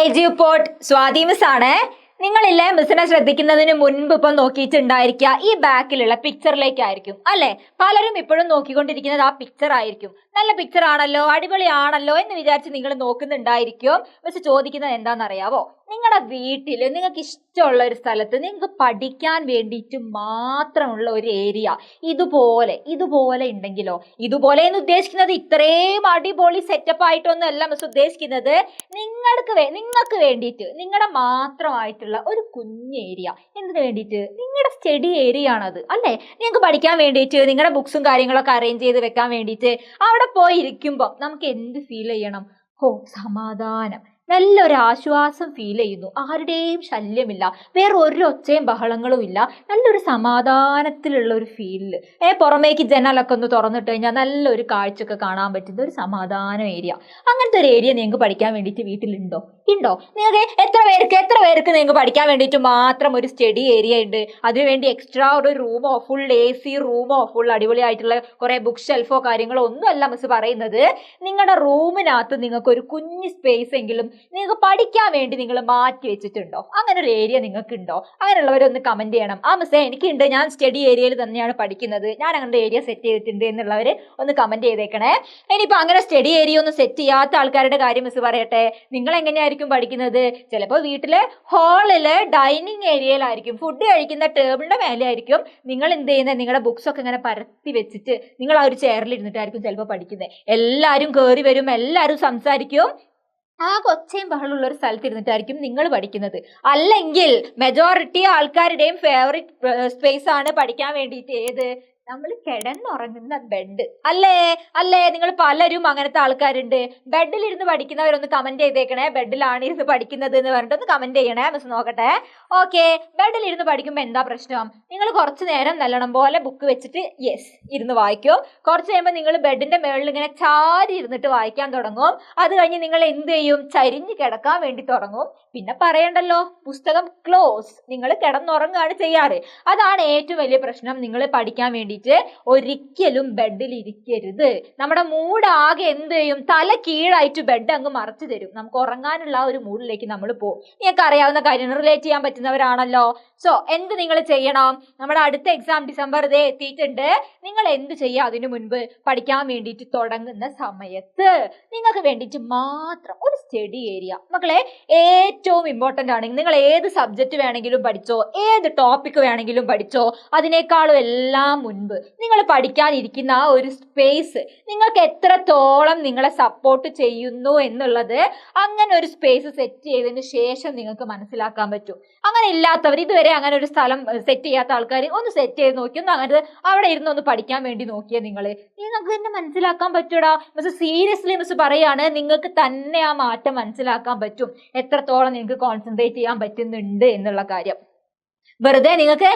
Eduport Swathi miss ആണ്. നിങ്ങളില്ലേ മിസ്സിനെ ശ്രദ്ധിക്കുന്നതിന് മുൻപ് ഇപ്പം നോക്കിയിട്ടുണ്ടായിരിക്കുക ഈ ബാക്കിലുള്ള പിക്ചറിലേക്കായിരിക്കും അല്ലെ. പലരും ഇപ്പോഴും നോക്കിക്കൊണ്ടിരിക്കുന്നത് ആ പിക്ചർ ആയിരിക്കും. നല്ല പിക്ചർ ആണല്ലോ, അടിപൊളിയാണല്ലോ എന്ന് വിചാരിച്ച് നിങ്ങൾ നോക്കുന്നുണ്ടായിരിക്കും. മിസ് ചോദിക്കുന്നത് എന്താണെന്നറിയാവോ? നിങ്ങളുടെ വീട്ടിൽ നിങ്ങൾക്ക് ഇഷ്ടമുള്ള ഒരു സ്ഥലത്ത് നിങ്ങൾക്ക് പഠിക്കാൻ വേണ്ടിയിട്ട് മാത്രമുള്ള ഒരു ഏരിയ ഇതുപോലെ ഉണ്ടെങ്കിലോ, ഇതുപോലെ എന്ന് ഉദ്ദേശിക്കുന്നത് ഇത്രയും അടിപൊളി സെറ്റപ്പ് ആയിട്ടൊന്നും അല്ല മിസ് ഉദ്ദേശിക്കുന്നത്. നിങ്ങൾക്ക് വേണ്ടിയിട്ട് നിങ്ങളുടെ മാത്രമായിട്ടുള്ള ഒരു കുഞ്ഞ് ഏരിയ. എന്തിനു വേണ്ടിയിട്ട്? നിങ്ങളുടെ സ്റ്റഡി ഏരിയ ആണത് അല്ലേ. നിങ്ങൾക്ക് പഠിക്കാൻ വേണ്ടിയിട്ട് നിങ്ങളുടെ ബുക്സും കാര്യങ്ങളൊക്കെ അറേഞ്ച് ചെയ്ത് വെക്കാൻ വേണ്ടിയിട്ട് അവിടെ പോയി ഇരിക്കുമ്പോൾ നമുക്ക് എന്ത് ഫീൽ ചെയ്യണം? സമാധാനം, നല്ലൊരു ആശ്വാസം ഫീൽ ചെയ്യുന്നു. ആരുടെയും ശല്യമില്ല, വേറെ ഒരു ഒച്ചയും ബഹളങ്ങളും ഇല്ല. നല്ലൊരു സമാധാനത്തിലുള്ള ഒരു ഫീലില് പുറമേക്ക് ജനലൊക്കെ ഒന്ന് തുറന്നിട്ട് കഴിഞ്ഞാൽ നല്ലൊരു കാഴ്ചയൊക്കെ കാണാൻ പറ്റുന്ന ഒരു സമാധാന ഏരിയ. അങ്ങനത്തെ ഒരു ഏരിയ നിങ്ങൾക്ക് പഠിക്കാൻ വേണ്ടിയിട്ട് വീട്ടിലുണ്ടോ? നിങ്ങൾക്ക് എത്ര പേർക്ക് നിങ്ങൾക്ക് പഠിക്കാൻ വേണ്ടിയിട്ട് മാത്രം ഒരു സ്റ്റഡി ഏരിയ ഉണ്ട്? അതിനുവേണ്ടി എക്സ്ട്രാ ഒരു റൂമോ, ഫുൾ AC റൂമോ, ഫുൾ അടിപൊളിയായിട്ടുള്ള കുറെ ബുക്ക് ഷെൽഫോ കാര്യങ്ങളോ ഒന്നും അല്ല മിസ് പറയുന്നത്. നിങ്ങളുടെ റൂമിനകത്ത് നിങ്ങൾക്ക് ഒരു കുഞ്ഞ് സ്പേസ് എങ്കിലും നിങ്ങൾക്ക് പഠിക്കാൻ വേണ്ടി നിങ്ങൾ മാറ്റി വെച്ചിട്ടുണ്ടോ? അങ്ങനെ ഒരു ഏരിയ നിങ്ങൾക്ക് ഉണ്ടോ? അങ്ങനെയുള്ളവരൊന്ന് കമന്റ് ചെയ്യണം. ആ മിസ്സേ എനിക്കുണ്ട്, ഞാൻ സ്റ്റഡി ഏരിയയിൽ തന്നെയാണ് പഠിക്കുന്നത്, ഞാൻ അങ്ങനത്തെ ഏരിയ സെറ്റ് ചെയ്തിട്ടുണ്ട് എന്നുള്ളവർ ഒന്ന് കമന്റ് ചെയ്തേക്കണേ. ഇനിയിപ്പോൾ അങ്ങനെ സ്റ്റഡി ഏരിയ ഒന്നും സെറ്റ് ചെയ്യാത്ത ആൾക്കാരുടെ കാര്യം മിസ് പറയട്ടെ. നിങ്ങൾ എങ്ങനെയായിരിക്കും പഠിക്കുന്നത്? ചിലപ്പോൾ വീട്ടിലെ ഹാളില് ഡൈനിങ് ഏരിയയിലായിരിക്കും, ഫുഡ് കഴിക്കുന്ന ടേബിളിന്റെ മേലെ ആയിരിക്കും നിങ്ങൾ എന്ത് ചെയ്യുന്നത്? നിങ്ങളുടെ ബുക്സ് ഒക്കെ ഇങ്ങനെ പരത്തി വെച്ചിട്ട് നിങ്ങൾ ആ ഒരു ചെയറിൽ ഇരുന്നിട്ടായിരിക്കും ചിലപ്പോൾ പഠിക്കുന്നത്. എല്ലാവരും കയറി വരും, എല്ലാവരും സംസാരിക്കും. ആ കൊച്ചയും ബഹളമുള്ള ഒരു സ്ഥലത്ത് ഇരുന്നിട്ടായിരിക്കും നിങ്ങൾ പഠിക്കുന്നത്. അല്ലെങ്കിൽ മെജോറിറ്റി ആൾക്കാരുടെയും ഫേവറേറ്റ് സ്പേസ് ആണ് പഠിക്കാൻ വേണ്ടിയിട്ട് ഏത്? നമ്മൾ കിടന്നുറങ്ങുന്ന ബെഡ് അല്ലേ. നിങ്ങൾ പലരും അങ്ങനത്തെ ആൾക്കാരുണ്ട്. ബെഡിലിരുന്ന് പഠിക്കുന്നവരൊന്ന് കമന്റ് ചെയ്തേക്കണേ. ബെഡിലാണ് ഇരുന്ന് പഠിക്കുന്നത് എന്ന് പറഞ്ഞിട്ട് ഒന്ന് കമന്റ് ചെയ്യണേ, മിസ് നോക്കട്ടെ. ഓക്കെ, ബെഡിലിരുന്ന് പഠിക്കുമ്പോൾ എന്താ പ്രശ്നം? നിങ്ങൾ കുറച്ച് നേരം നല്ലോണം പോലെ ബുക്ക് വെച്ചിട്ട് ഇരുന്ന് വായിക്കും. കുറച്ച് കഴിയുമ്പോൾ നിങ്ങൾ ബെഡിന്റെ മേളിൽ ഇങ്ങനെ ചാരി ഇരുന്നിട്ട് വായിക്കാൻ തുടങ്ങും. അത് കഴിഞ്ഞ് നിങ്ങൾ എന്ത് ചെയ്യും? ചരിഞ്ഞ് കിടക്കാൻ വേണ്ടി തുടങ്ങും. പിന്നെ പറയണ്ടല്ലോ, പുസ്തകം ക്ലോസ്, നിങ്ങൾ കിടന്നുറങ്ങുകയാണ് ചെയ്യാറ്. അതാണ് ഏറ്റവും വലിയ പ്രശ്നം. നിങ്ങൾ പഠിക്കാൻ വേണ്ടിയിട്ട് ഒരിക്കലും ബെഡിൽ ഇരിക്കരുത്. നമ്മുടെ മൂഡ് ആകെ എന്ത് ചെയ്യും? തല കീഴായിട്ട് ബെഡ് അങ്ങ് മറച്ചു തരും. നമുക്ക് ഉറങ്ങാനുള്ള ആ ഒരു മൂഡിലേക്ക് നമ്മൾ പോകും. നിങ്ങൾക്ക് അറിയാവുന്ന കാര്യം, റിലേറ്റ് ചെയ്യാൻ പറ്റുന്നവരാണല്ലോ. സോ എന്ത് നിങ്ങൾ ചെയ്യണം? നമ്മുടെ അടുത്ത എക്സാം ഡിസംബർ എത്തിയിട്ടുണ്ട്. നിങ്ങൾ എന്ത് ചെയ്യുക? അതിനു മുൻപ് പഠിക്കാൻ വേണ്ടിയിട്ട് തുടങ്ങുന്ന സമയത്ത് നിങ്ങൾക്ക് വേണ്ടിയിട്ട് മാത്രം ഒരു സ്റ്റഡി ഏരിയ. മക്കളെ, ഏറ്റവും ഇമ്പോർട്ടൻ്റ് ആണ്. നിങ്ങൾ ഏത് സബ്ജക്റ്റ് വേണമെങ്കിലും പഠിച്ചോ, ഏത് ടോപ്പിക് വേണമെങ്കിലും പഠിച്ചോ, അതിനേക്കാളും എല്ലാം മുൻപ് നിങ്ങൾ പഠിക്കാനിരിക്കുന്ന ആ ഒരു സ്പേസ് നിങ്ങൾക്ക് എത്രത്തോളം നിങ്ങളെ സപ്പോർട്ട് ചെയ്യുന്നു എന്നുള്ളത് അങ്ങനെ ഒരു സ്പേസ് സെറ്റ് ചെയ്തതിന് ശേഷം നിങ്ങൾക്ക് മനസ്സിലാക്കാൻ പറ്റും. അങ്ങനെ ഇല്ലാത്തവർ, ഇതുവരെ അങ്ങനെ ഒരു സ്ഥലം സെറ്റ് ചെയ്യാത്ത ആൾക്കാർ ഒന്ന് സെറ്റ് ചെയ്ത് നോക്കി, ഒന്ന് അങ്ങനെ അവിടെ ഇരുന്ന് ഒന്ന് പഠിക്കാൻ വേണ്ടി നോക്കിയാൽ നിങ്ങൾക്ക് തന്നെ മനസ്സിലാക്കാൻ പറ്റൂടാ. മിസ് സീരിയസ്ലി മിസ് പറയാണ്, നിങ്ങൾക്ക് തന്നെ ആ മാറ്റം മനസ്സിലാക്കാൻ പറ്റും, എത്രത്തോളം നിങ്ങൾക്ക് കോൺസെൻട്രേറ്റ് ചെയ്യാൻ പറ്റുന്നുണ്ട് എന്നുള്ള കാര്യം. വെറുതെ നിങ്ങൾക്ക്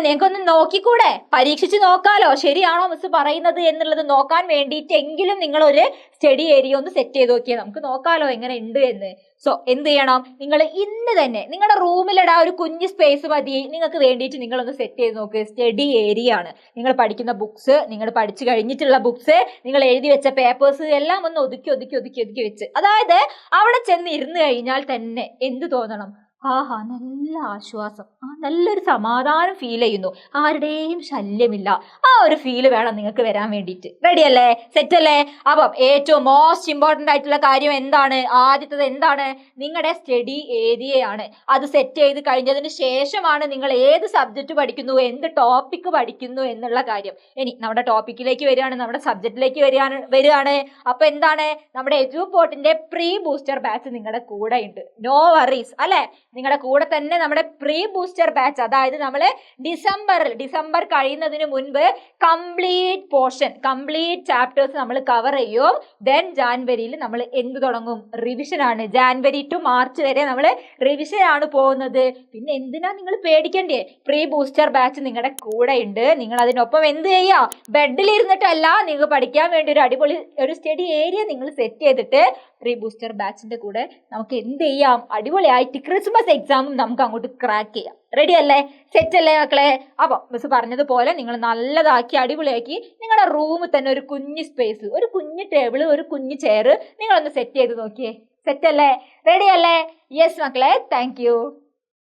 നിങ്ങൾക്കൊന്ന് നോക്കിക്കൂടെ? പരീക്ഷിച്ച് നോക്കാലോ, ശരിയാണോ മിസ് പറയുന്നത് എന്നുള്ളത് നോക്കാൻ വേണ്ടിയിട്ടെങ്കിലും നിങ്ങൾ ഒരു സ്റ്റഡി ഏരിയ ഒന്ന് സെറ്റ് ചെയ്ത് നോക്കിയാൽ നമുക്ക് നോക്കാലോ എങ്ങനെ ഉണ്ട് എന്ന്. സോ എന്ത് ചെയ്യണം? നിങ്ങൾ ഇന്ന് തന്നെ നിങ്ങളുടെ റൂമിലിടാ ഒരു കുഞ്ഞ് സ്പേസ് മതി. നിങ്ങൾക്ക് വേണ്ടിയിട്ട് നിങ്ങളൊന്ന് സെറ്റ് ചെയ്ത് നോക്ക്. സ്റ്റഡി ഏരിയ ആണ്. നിങ്ങൾ പഠിക്കുന്ന ബുക്സ്, നിങ്ങൾ പഠിച്ചു കഴിഞ്ഞിട്ടുള്ള ബുക്സ്, നിങ്ങൾ എഴുതി വെച്ച പേപ്പേഴ്സ് എല്ലാം ഒന്ന് ഒതുക്കി വെച്ച്, അതായത് അവിടെ ചെന്ന് ഇരുന്ന് കഴിഞ്ഞാൽ തന്നെ എന്ത് തോന്നണം? നല്ല ആശ്വാസം, നല്ലൊരു സമാധാനം ഫീൽ ചെയ്യുന്നു. ആരുടെയും ശല്യമില്ല. ആ ഒരു ഫീല് വേണം നിങ്ങൾക്ക് വരാൻ വേണ്ടിയിട്ട്. റെഡി അല്ലേ? സെറ്റ് അല്ലേ? അപ്പം ഏറ്റവും മോസ്റ്റ് ഇമ്പോർട്ടൻ്റ് ആയിട്ടുള്ള കാര്യം എന്താണ്? ആദ്യത്തത് എന്താണ്? നിങ്ങളുടെ സ്റ്റഡി ഏരിയയാണ്. അത് സെറ്റ് ചെയ്ത് കഴിഞ്ഞതിന് ശേഷമാണ് നിങ്ങൾ ഏത് സബ്ജക്റ്റ് പഠിക്കുന്നു, എന്ത് ടോപ്പിക് പഠിക്കുന്നു എന്നുള്ള കാര്യം. ഇനി നമ്മുടെ ടോപ്പിക്കിലേക്ക് വരികയാണ്, നമ്മുടെ സബ്ജക്റ്റിലേക്ക് വരികയാണ്. അപ്പൊ എന്താണ്? നമ്മുടെ എജ്യൂപോർട്ടിന്റെ പ്രീ ബൂസ്റ്റർ ബാച്ച് നിങ്ങളുടെ കൂടെ ഉണ്ട്. നോ വറീസ് അല്ലെ. നിങ്ങളുടെ കൂടെ തന്നെ നമ്മുടെ പ്രീ ബൂസ്റ്റർ ബാച്ച്, അതായത് നമ്മൾ ഡിസംബർ കഴിയുന്നതിന് മുൻപ് കംപ്ലീറ്റ് ചാപ്റ്റേഴ്സ് നമ്മൾ കവർ ചെയ്യും. ദെൻ ജാനുവരിയിൽ നമ്മൾ എന്ത് തുടങ്ങും? റിവിഷൻ ആണ്. ജാനുവരി ടു മാർച്ച് വരെ നമ്മൾ റിവിഷൻ ആണ് പോകുന്നത്. പിന്നെ എന്തിനാ നിങ്ങൾ പേടിക്കണ്ടേ? പ്രീ ബൂസ്റ്റർ ബാച്ച് നിങ്ങളുടെ കൂടെ ഉണ്ട്. നിങ്ങൾ അതിനൊപ്പം എന്ത് ചെയ്യുക? ബെഡിൽ ഇരുന്നിട്ടല്ല, നിങ്ങൾ പഠിക്കാൻ വേണ്ടി ഒരു അടിപൊളി ഒരു സ്റ്റഡി ഏരിയ നിങ്ങൾ സെറ്റ് ചെയ്തിട്ട് പ്രീ ബൂസ്റ്റർ ബാച്ചിന്റെ കൂടെ നമുക്ക് എന്ത് ചെയ്യാം? അടിപൊളിയായിട്ട് ക്രിസ്മസ് എക്സാമും നമുക്ക് അങ്ങോട്ട് ക്രാക്ക് ചെയ്യാം. റെഡി അല്ലേ? സെറ്റ് അല്ലേ മക്കളെ? അപ്പൊ മിസ് പറഞ്ഞതുപോലെ നിങ്ങൾ നല്ലതാക്കി അടിപൊളിയാക്കി നിങ്ങളുടെ റൂമിൽ തന്നെ ഒരു കുഞ്ഞു സ്പേസ്, ഒരു കുഞ്ഞു ടേബിള്, ഒരു കുഞ്ഞു ചെയർ നിങ്ങളൊന്ന് സെറ്റ് ചെയ്ത് നോക്കിയേ. സെറ്റ് അല്ലേ? റെഡി അല്ലേ? യെസ് മക്കളെ, താങ്ക് യു.